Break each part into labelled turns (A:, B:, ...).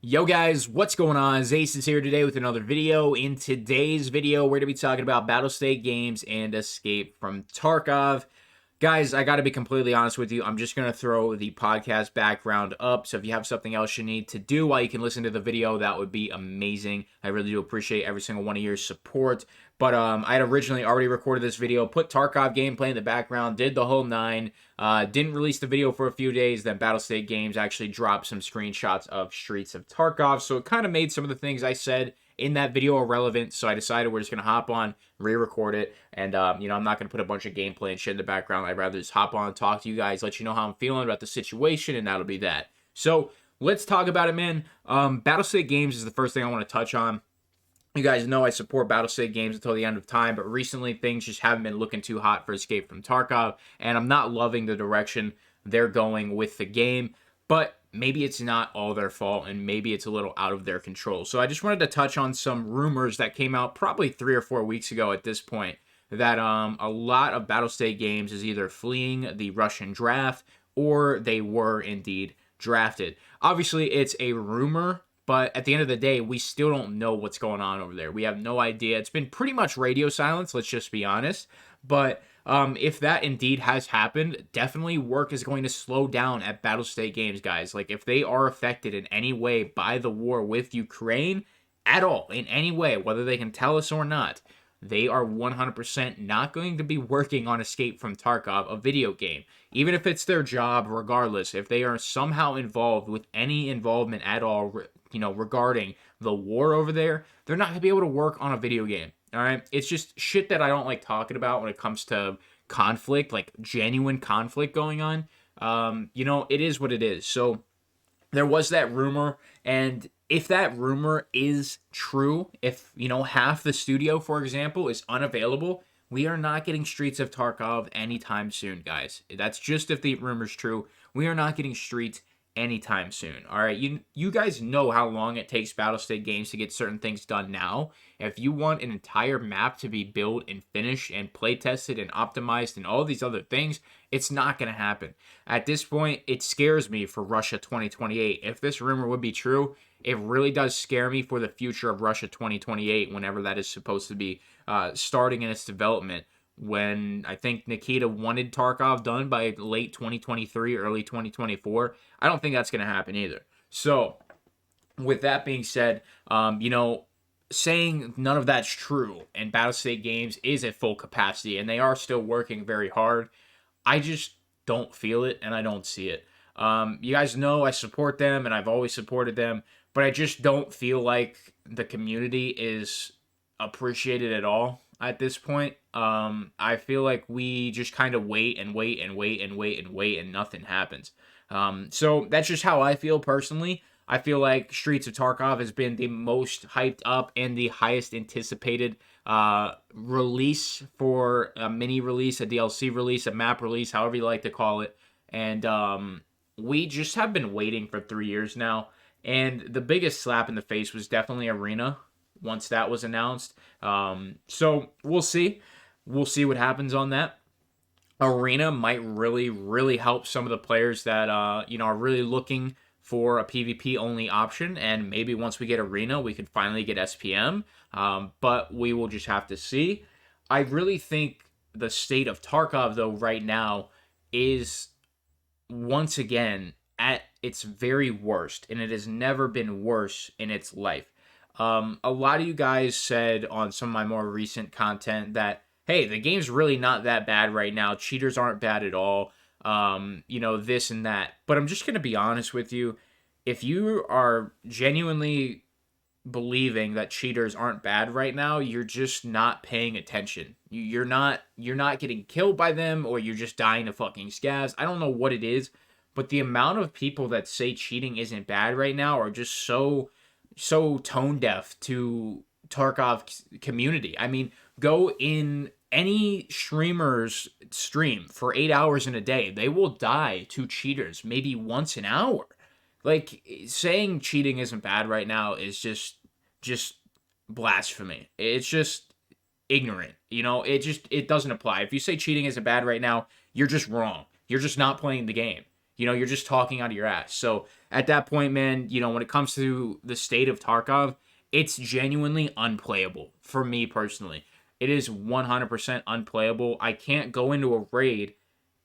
A: Yo guys, what's going on? Acez is here today with another video. In today's video, we're going to be talking about Battlestate Games and Escape from Tarkov. Guys, I got to be completely honest with you. I'm just going to throw the podcast background up. So if you have something else you need to do while you can listen to the video, that would be amazing. I really do appreciate every single one of your support. But I had originally already recorded this video, put Tarkov gameplay in the background, did the whole nine. Didn't release the video for a few days. Then Battlestate Games actually dropped some screenshots of Streets of Tarkov. So it kind of made some of the things I said in that video irrelevant, so I decided we're just going to hop on, re-record it, and, I'm not going to put a bunch of gameplay and shit in the background. I'd rather just hop on and talk to you guys, let you know how I'm feeling about the situation, and that'll be that. So, let's talk about it, man. Battlestate Games is the first thing I want to touch on. You guys know I support Battlestate Games until the end of time, but recently things just haven't been looking too hot for Escape from Tarkov, and I'm not loving the direction they're going with the game, but maybe it's not all their fault, and maybe it's a little out of their control. So I just wanted to touch on some rumors that came out probably 3 or 4 weeks ago at this point, that a lot of Battlestate Games is either fleeing the Russian draft, or they were indeed drafted. Obviously, it's a rumor, but at the end of the day, we still don't know what's going on over there. We have no idea. It's been pretty much radio silence, let's just be honest. But if that indeed has happened, definitely work is going to slow down at Battlestate Games, guys. Like, if they are affected in any way by the war with Ukraine, at all, in any way, whether they can tell us or not, they are 100% not going to be working on Escape from Tarkov, a video game. Even if it's their job, regardless, if they are somehow involved with any involvement at all, regarding the war over there, they're not going to be able to work on a video game. All right? It's just shit that I don't like talking about when it comes to conflict, like genuine conflict going on. It is what it is. So there was that rumor, and if that rumor is true, if, half the studio, for example, is unavailable, we are not getting Streets of Tarkov anytime soon, guys. That's just if the rumor's true. We are not getting Streets anytime soon. All right, you guys know how long it takes Battlestate Games to get certain things done now. If you want an entire map to be built and finished and play tested and optimized and all these other things, it's not going to happen. At this point, it scares me for Russia 2028. If this rumor would be true, it really does scare me for the future of Russia 2028, whenever that is supposed to be starting in its development. When I think Nikita wanted Tarkov done by late 2023, early 2024. I don't think that's going to happen either. So, with that being said, saying none of that's true and Battlestate Games is at full capacity and they are still working very hard, I just don't feel it and I don't see it. You guys know I support them and I've always supported them, but I just don't feel like the community is appreciated at all at this point. I feel like we just kind of wait and wait and wait and wait and wait and nothing happens. So that's just how I feel personally. I feel like Streets of Tarkov has been the most hyped up and the highest anticipated release for a mini release, a DLC release, a map release, however you like to call it. And we just have been waiting for 3 years now. And the biggest slap in the face was definitely Arena once that was announced. So we'll see. We'll see what happens on that. Arena might really, really help some of the players that, are really looking for a PvP-only option. And maybe once we get Arena, we could finally get SPM. But we will just have to see. I really think the state of Tarkov, though, right now is, once again, at its very worst. And it has never been worse in its life. A lot of you guys said on some of my more recent content that, hey, the game's really not that bad right now. Cheaters aren't bad at all. This and that. But I'm just going to be honest with you. If you are genuinely believing that cheaters aren't bad right now, you're just not paying attention. You're not getting killed by them, or you're just dying of fucking scavs. I don't know what it is, but the amount of people that say cheating isn't bad right now are just so tone deaf to Tarkov community. I mean, go in any streamer's stream for 8 hours in a day, they will die to cheaters maybe once an hour. Like, saying cheating isn't bad right now is just blasphemy. It's just ignorant. It doesn't apply. If you say cheating isn't bad right now, you're just wrong. You're just not playing the game. You know, you're just talking out of your ass. So at that point, man, you know, when it comes to the state of Tarkov, it's genuinely unplayable for me personally. It is 100% unplayable. I can't go into a raid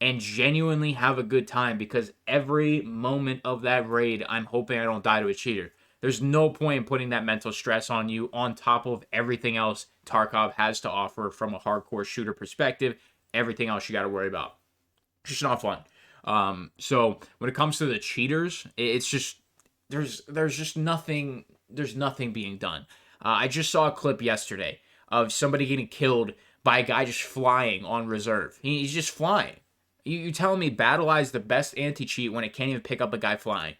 A: and genuinely have a good time because every moment of that raid, I'm hoping I don't die to a cheater. There's no point in putting that mental stress on you on top of everything else Tarkov has to offer from a hardcore shooter perspective. Everything else you got to worry about. It's just not fun. So when it comes to the cheaters, it's just there's just nothing being done. I just saw a clip yesterday of somebody getting killed by a guy just flying on reserve. He's just flying. You telling me Battle Eye is the best anti-cheat when it can't even pick up a guy flying?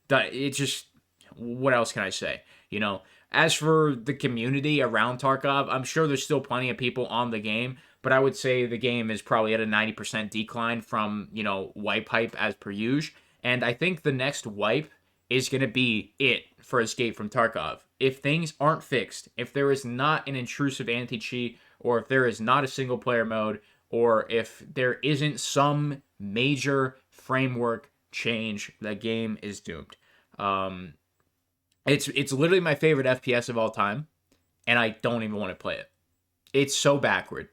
A: It just, what else can I say? You know, as for the community around Tarkov, I'm sure there's still plenty of people on the game, but I would say the game is probably at a 90% decline from, you know, wipe hype as per usual. And I think the next wipe is going to be it for Escape from Tarkov. If things aren't fixed, if there is not an intrusive anti-cheat, or if there is not a single player mode, or if there isn't some major framework change, the game is doomed. It's literally my favorite FPS of all time, and I don't even want to play it. It's so backward.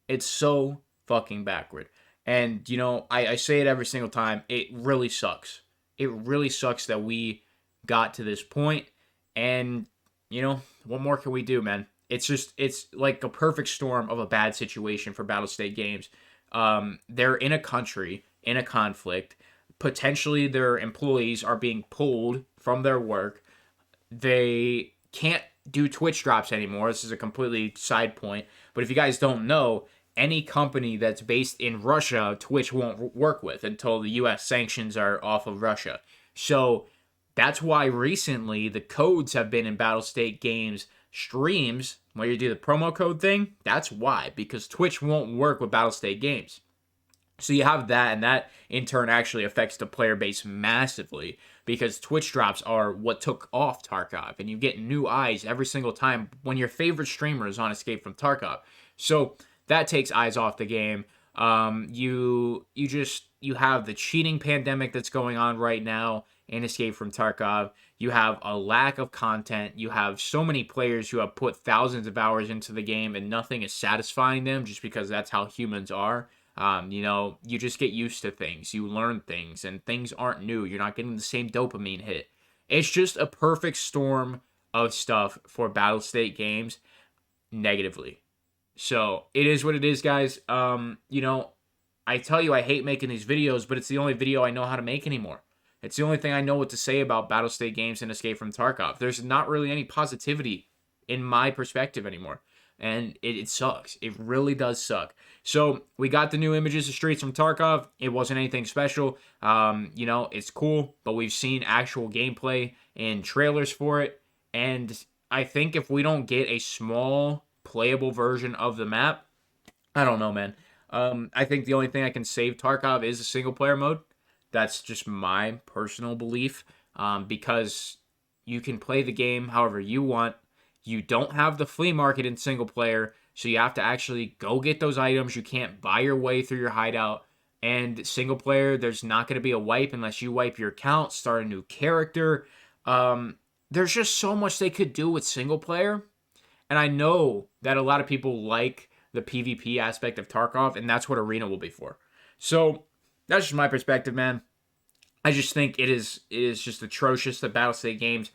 A: It's so fucking backward. And, you know, I say it every single time. It really sucks. It really sucks that we got to this point. And, you know, what more can we do, man? It's like a perfect storm of a bad situation for Battlestate Games. They're in a country, in a conflict. Potentially their employees are being pulled from their work. They can't do Twitch drops anymore. This is a completely side point. But if you guys don't know, any company that's based in Russia, Twitch won't work with until the US sanctions are off of Russia. So that's why recently the codes have been in Battlestate Games streams where you do the promo code thing. That's why, because Twitch won't work with Battlestate Games. So you have that, and that in turn actually affects the player base massively because Twitch drops are what took off Tarkov, and you get new eyes every single time when your favorite streamer is on Escape from Tarkov. So that takes eyes off the game. You have the cheating pandemic that's going on right now in Escape from Tarkov. You have a lack of content. You have so many players who have put thousands of hours into the game and nothing is satisfying them just because that's how humans are. You know, you just get used to things. You learn things and things aren't new. You're not getting the same dopamine hit. It's just a perfect storm of stuff for Battlestate Games negatively. So it is what it is, guys. You know, I tell you I hate making these videos, but it's the only video I know how to make anymore. It's the only thing I know what to say about Battlestate Games and Escape from Tarkov. There's not really any positivity in my perspective anymore. And it sucks. It really does suck. So we got the new images of streets from Tarkov. It wasn't anything special. You know, it's cool, but we've seen actual gameplay and trailers for it. And I think if we don't get a small playable version of the map, I don't know, man. I think the only thing I can save Tarkov is a single player mode. That's just my personal belief. Because you can play the game however you want. You don't have the flea market in single player, so you have to actually go get those items. You can't buy your way through your hideout. And single player, there's not going to be a wipe unless you wipe your account, start a new character. There's just so much they could do with single player. And I know that a lot of people like the PvP aspect of Tarkov, and that's what Arena will be for. So that's just my perspective, man. I just think it is just atrocious that Battlestate Games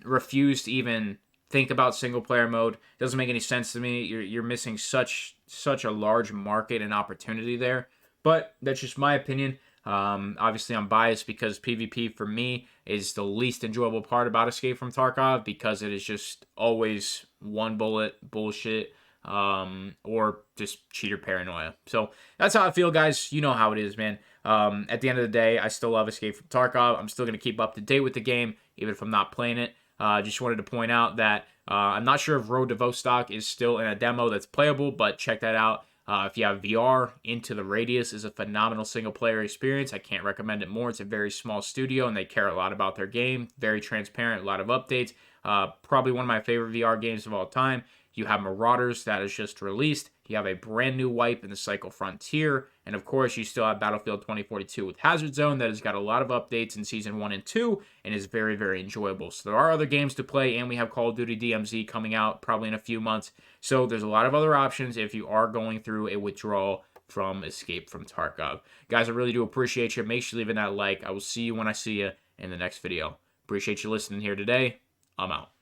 A: refuse to even think about single player mode. It doesn't make any sense to me. You're missing such a large market and opportunity there. But that's just my opinion. Obviously, I'm biased because PvP for me is the least enjoyable part about Escape from Tarkov because it is just always one bullet bullshit or just cheater paranoia. So that's how I feel, guys. You know how it is, man. At the end of the day, I still love Escape from Tarkov. I'm still going to keep up to date with the game, even if I'm not playing it. Just wanted to point out that I'm not sure if Road to Vostok is still in a demo that's playable, but check that out. If you have VR, Into the Radius is a phenomenal single-player experience. I can't recommend it more. It's a very small studio, and they care a lot about their game. Very transparent, a lot of updates. Probably one of my favorite VR games of all time. You have Marauders that is just released. You have a brand new wipe in the Cycle Frontier. And of course, you still have Battlefield 2042 with Hazard Zone that has got a lot of updates in Season 1 and 2 and is very, very enjoyable. So there are other games to play, and we have Call of Duty DMZ coming out probably in a few months. So there's a lot of other options if you are going through a withdrawal from Escape from Tarkov. Guys, I really do appreciate you. Make sure you're leaving that like. I will see you when I see you in the next video. Appreciate you listening here today. I'm out.